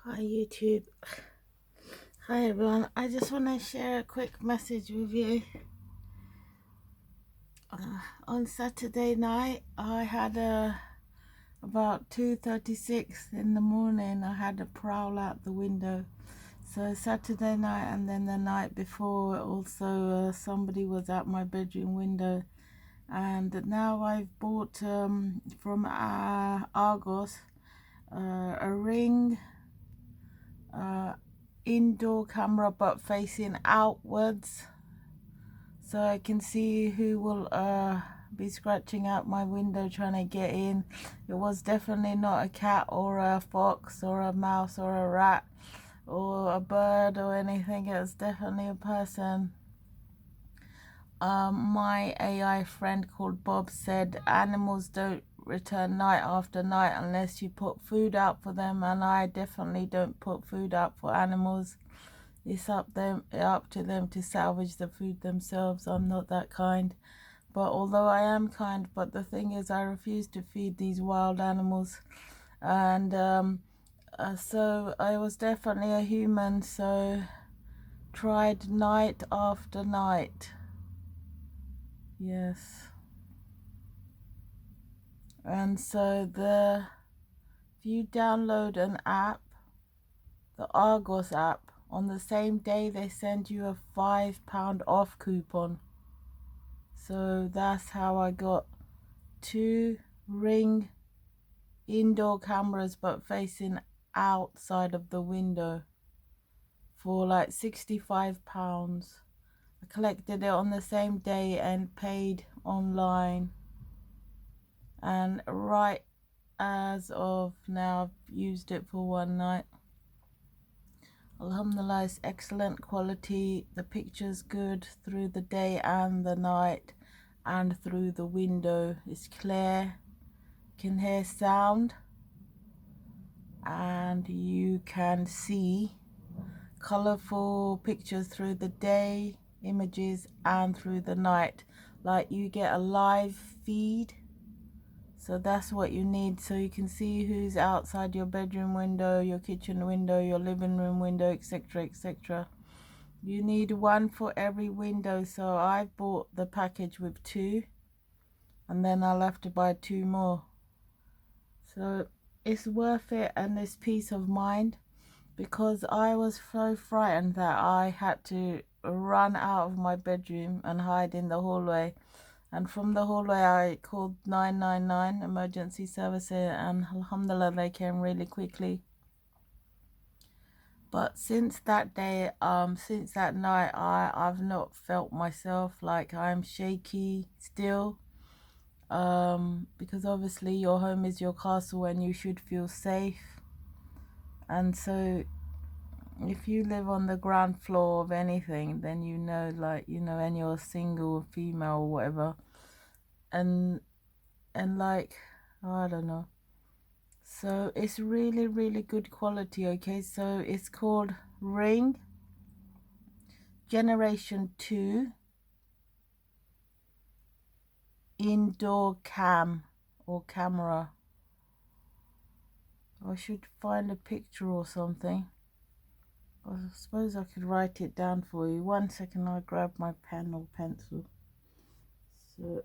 Hi YouTube. Hi everyone. I just want to share a quick message with you. On Saturday night, I had about 2:36 in the morning. I had a prowl out the window. So Saturday night and then the night before, also somebody was at my bedroom window. And now I've bought from Argos a Ring indoor camera but facing outwards, so I can see who will be scratching out my window trying to get in. It was definitely not a cat or a fox or a mouse or a rat or a bird or anything. It was definitely a person. My AI friend called Bob said animals don't return night after night unless you put food out for them, and I definitely don't put food out for animals. It's up to them to salvage the food themselves. I'm not that kind. But although I am kind, but the thing is I refuse to feed these wild animals. And so I was definitely a human, so tried night after night. Yes. And so if you download an app, the Argos app, on the same day they send you a £5 off coupon. So that's how I got 2 Ring indoor cameras but facing outside of the window for like £65. I collected it on the same day and paid online, and right as of now I've used it for one night. Alhamdulillah, it's excellent quality. The picture's good through the day and the night, and through the window it's clear. You can hear sound, and you can see colorful pictures through the day, images, and through the night. Like you get a live feed. So that's what you need, so you can see who's outside your bedroom window, your kitchen window, your living room window, etc, etc. You need one for every window, so I've bought the package with 2, and then I'll have to buy 2 more. So it's worth it, and it's peace of mind, because I was so frightened that I had to run out of my bedroom and hide in the hallway. And from the hallway I called 999 emergency service, and alhamdulillah they came really quickly. But since that day, since that night, I've not felt myself. Like I'm shaky still, because obviously your home is your castle and you should feel safe. And so if you live on the ground floor of anything, then you know, and you're single, female, or whatever, and like, I don't know. So it's really, really good quality. Okay, so it's called Ring Generation 2 Indoor Cam or Camera. I should find a picture or something. I suppose I could write it down for you. One second, I'll grab my pen or pencil. So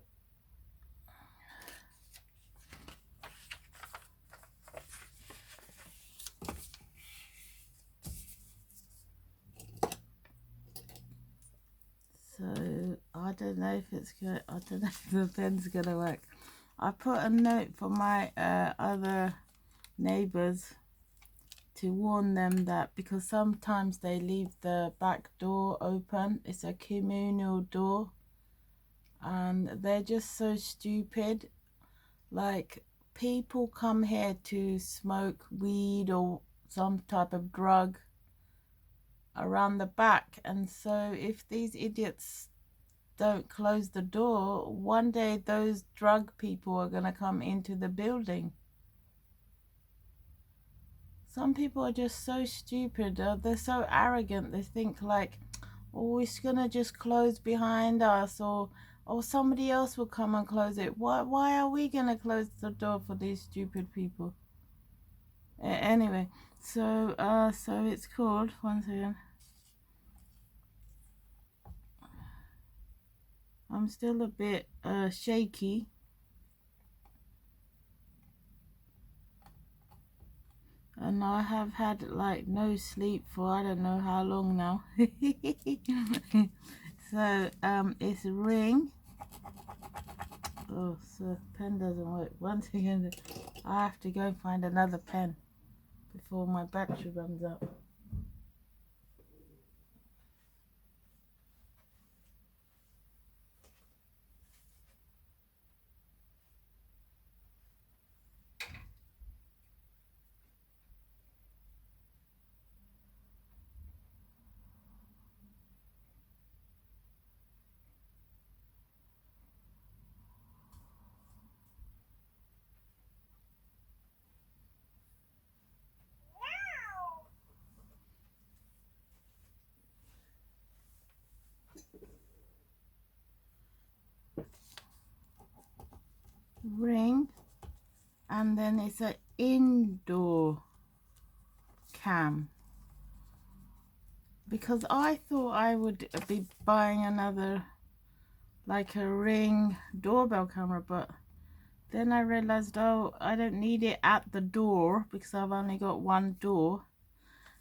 I don't know if it's good. I don't know if the pen's gonna work. I put a note for my other neighbors to warn them that, because sometimes they leave the back door open. It's a communal door, and they're just so stupid. Like, people come here to smoke weed or some type of drug around the back, and so if these idiots don't close the door, one day those drug people are going to come into the building. Some people are just so stupid. They're so arrogant. They think like, oh, it's going to just close behind us, or somebody else will come and close it. Why are we going to close the door for these stupid people? Anyway, So so it's called, one second, I'm still a bit shaky, and I have had like no sleep for I don't know how long now. So it's a ring. Oh, so pen doesn't work. One second, I have to go and find another pen before my battery runs out. Ring, and then it's an indoor cam, because I thought I would be buying another like a Ring doorbell camera, but then I realized, oh, I don't need it at the door because I've only got one door.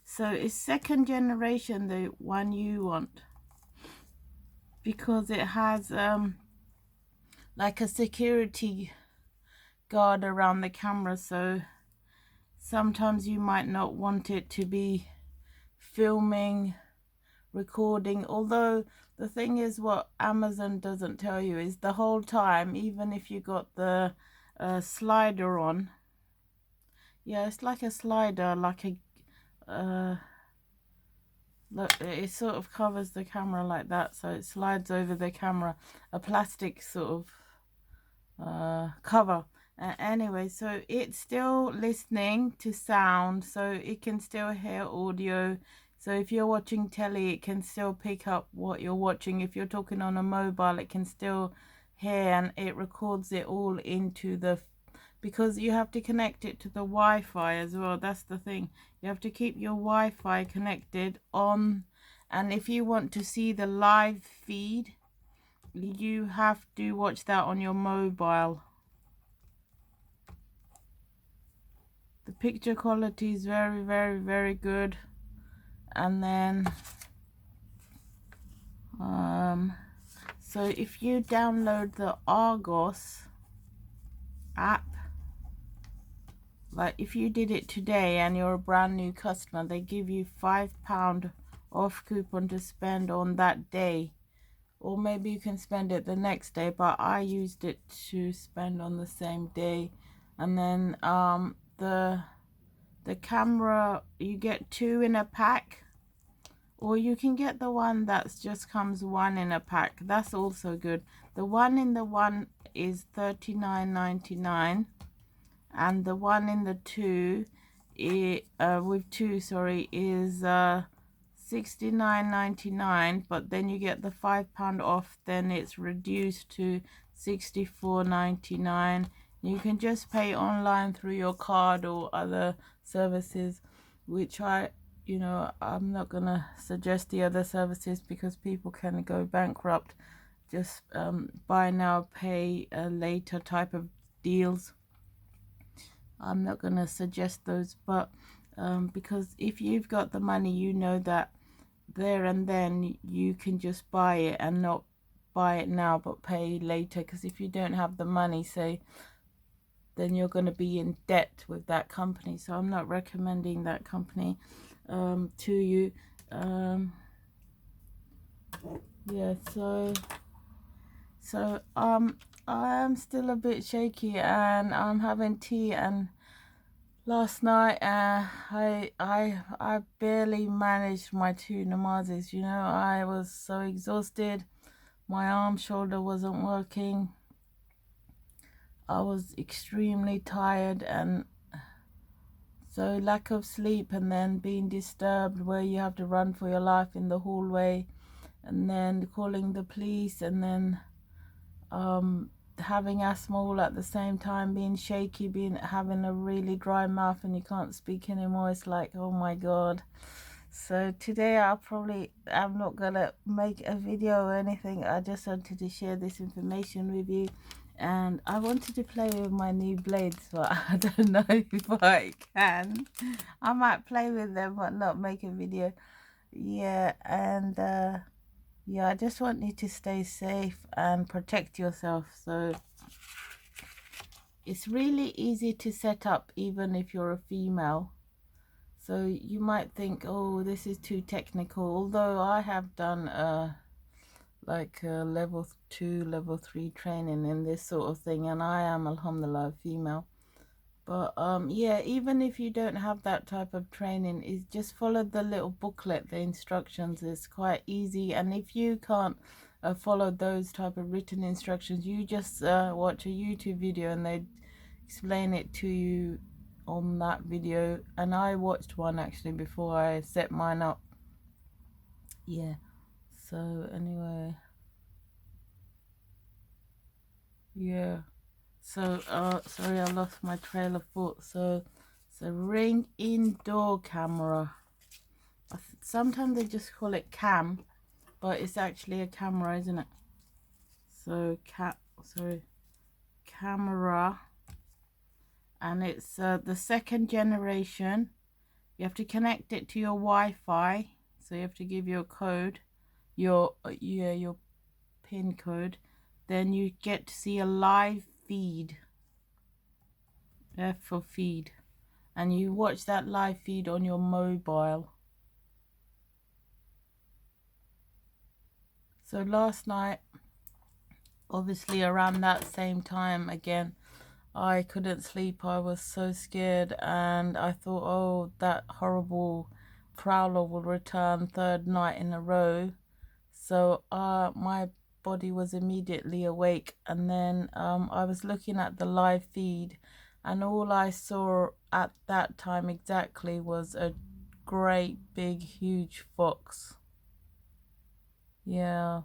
So it's second generation, the one you want, because it has like a security guard around the camera, so sometimes you might not want it to be filming, recording. Although the thing is, what Amazon doesn't tell you is the whole time, even if you got the slider on, yeah, it's like a slider, like a look, it sort of covers the camera like that, so it slides over the camera, a plastic sort of cover. Anyway, so it's still listening to sound, so it can still hear audio. So if you're watching telly, it can still pick up what you're watching. If you're talking on a mobile, it can still hear, and it records it all into the, because you have to connect it to the Wi-Fi as well. That's the thing, you have to keep your Wi-Fi connected on, and if you want to see the live feed, you have to watch that on your mobile. The picture quality is very, very, very good. And then so if you download the Argos app, like if you did it today and you're a brand new customer, they give you £5 off coupon to spend on that day, or maybe you can spend it the next day, but I used it to spend on the same day. And then the camera, you get 2 in a pack, or you can get the one that's just comes 1 in a pack. That's also good. The one in the one is $39.99, and the one in the two with 2, sorry, is $69.99, but then you get the £5 off, then it's reduced to $64.99. You can just pay online through your card or other services, which I'm not gonna suggest the other services because people can go bankrupt. Just buy now, pay later type of deals. I'm not gonna suggest those, but because if you've got the money, you know that there and then you can just buy it and not buy it now but pay later, because if you don't have the money, say, then you're going to be in debt with that company. So I'm not recommending that company to you. Yeah, so I'm still a bit shaky, and I'm having tea, and last night I barely managed my 2 namazes. I was so exhausted. My arm shoulder wasn't working. I was extremely tired, and so lack of sleep, and then being disturbed where you have to run for your life in the hallway, and then calling the police, and then having asthma all at the same time, being shaky, having a really dry mouth and you can't speak anymore. It's like, oh my god. So today I'm not gonna make a video or anything. I just wanted to share this information with you, and I wanted to play with my new blades, but I don't know if I can. I might play with them but not make a video. Yeah, and yeah, I just want you to stay safe and protect yourself. So it's really easy to set up even if you're a female. So you might think, oh, this is too technical, although I have done like level 2, level 3 training in this sort of thing, and I am, alhamdulillah, female. But yeah, even if you don't have that type of training, is just follow the little booklet, the instructions. It's quite easy, and if you can't follow those type of written instructions, you just watch a YouTube video and they explain it to you on that video. And I watched one actually before I set mine up. Yeah, so anyway, yeah, so sorry, I lost my trail of thought. So it's a Ring indoor camera. Sometimes they just call it cam, but it's actually a camera, isn't it? So camera, and it's the second generation. You have to connect it to your Wi-Fi, so you have to give your code, your pin code. Then you get to see a live feed. F for feed, and you watch that live feed on your mobile. So last night, obviously around that same time again, I couldn't sleep. I was so scared, and I thought, oh, that horrible prowler will return third night in a row. So my body was immediately awake, and then I was looking at the live feed, and all I saw at that time exactly was a great big huge fox. Yeah,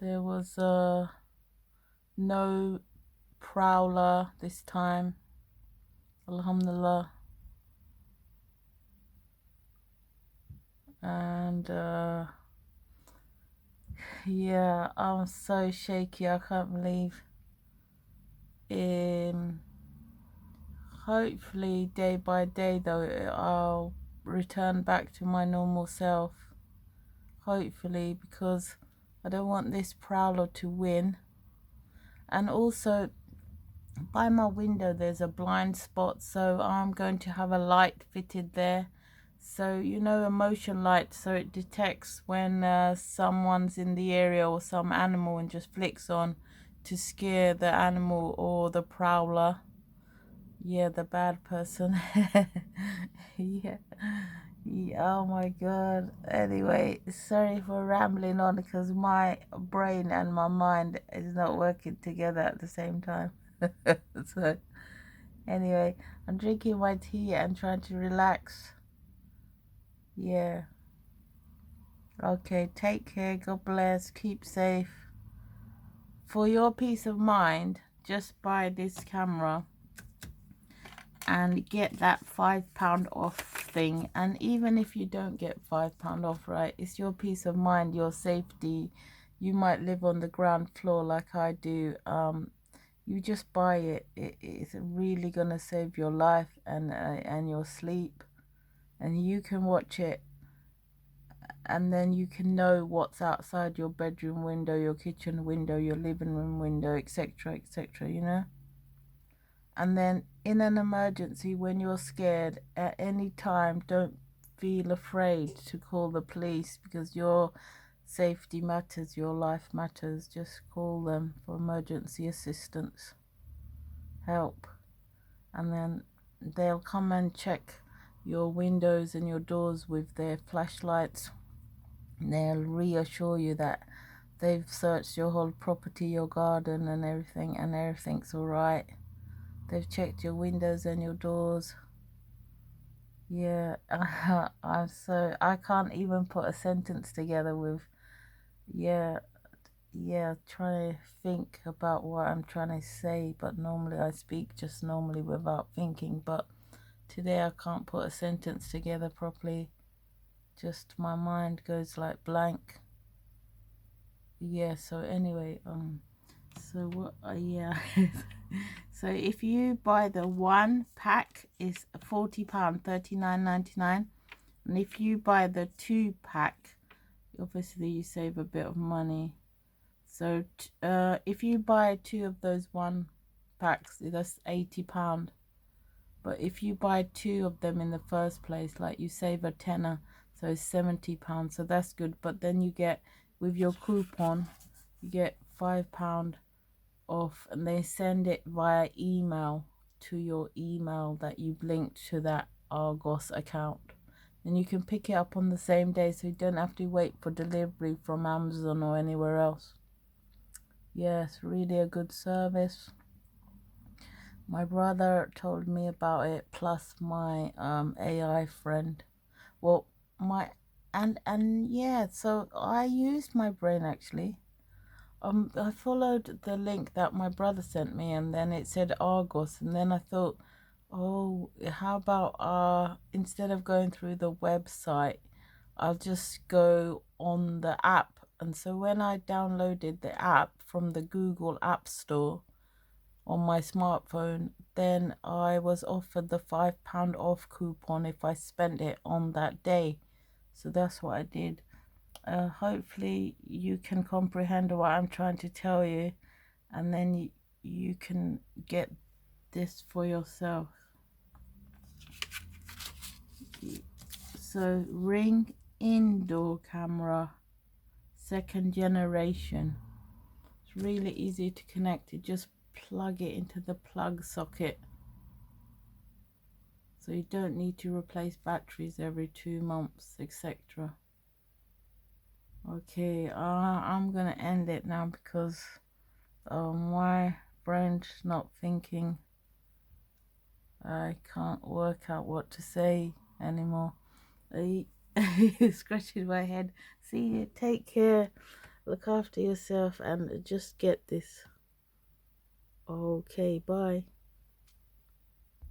there was no prowler this time, alhamdulillah. And yeah, I'm so shaky, I can't believe. Hopefully day by day though, I'll return back to my normal self, hopefully, because I don't want this prowler to win. And also by my window there's a blind spot, so I'm going to have a light fitted there. So you know, a motion light, so it detects when someone's in the area or some animal, and just flicks on to scare the animal or the prowler. Yeah, the bad person. Yeah. Yeah, oh my god. Anyway, sorry for rambling on, because my brain and my mind is not working together at the same time. So anyway, I'm drinking my tea and trying to relax. Yeah. Okay, take care, God bless, keep safe. For your peace of mind, just buy this camera and get that £5 off thing. And even if you don't get £5 off, right, it's your peace of mind, your safety. You might live on the ground floor like I do. You just buy it. It's really gonna save your life and your sleep, and you can watch it, and then you can know what's outside your bedroom window, your kitchen window, your living room window, etc., etc., you know. And then in an emergency, when you're scared at any time, don't feel afraid to call the police, because your safety matters, your life matters. Just call them for emergency assistance, help, and then they'll come and check your windows and your doors with their flashlights. They'll reassure you that they've searched your whole property, your garden and everything's all right. They've checked your windows and your doors. Yeah, I can't even put a sentence together with, yeah, yeah, trying to think about what I'm trying to say, but normally I speak just normally without thinking, but today I can't put a sentence together properly. Just my mind goes like blank. Yeah, so anyway, so what, yeah. So if you buy the one pack, it's £40, 39.99. And if you buy the 2 pack, obviously you save a bit of money. So if you buy 2 of those 1 packs, that's £80. But if you buy 2 of them in the first place, like, you save a tenner, so it's £70. So that's good. But then you get, with your coupon, you get £5 off, and they send it via email to your email that you've linked to that Argos account. And you can pick it up on the same day, so you don't have to wait for delivery from Amazon or anywhere else. Yes, really a good service. My brother told me about it, plus my AI friend. Well, my and yeah, so I used my brain actually. I followed the link that my brother sent me, and then it said Argos, and then I thought, oh, how about instead of going through the website, I'll just go on the app. And so when I downloaded the app from the Google App Store on my smartphone, then I was offered the £5 off coupon if I spent it on that day. So that's what I did. Hopefully you can comprehend what I'm trying to tell you, and then you can get this for yourself. So Ring indoor camera, 2nd generation. It's really easy to connect. You just plug it into the plug socket, so you don't need to replace batteries every 2 months, etc. Okay, I'm gonna end it now because my brain's not thinking. I can't work out what to say anymore. Scratching my head. See you. Take care. Look after yourself and just get this. Okay, bye.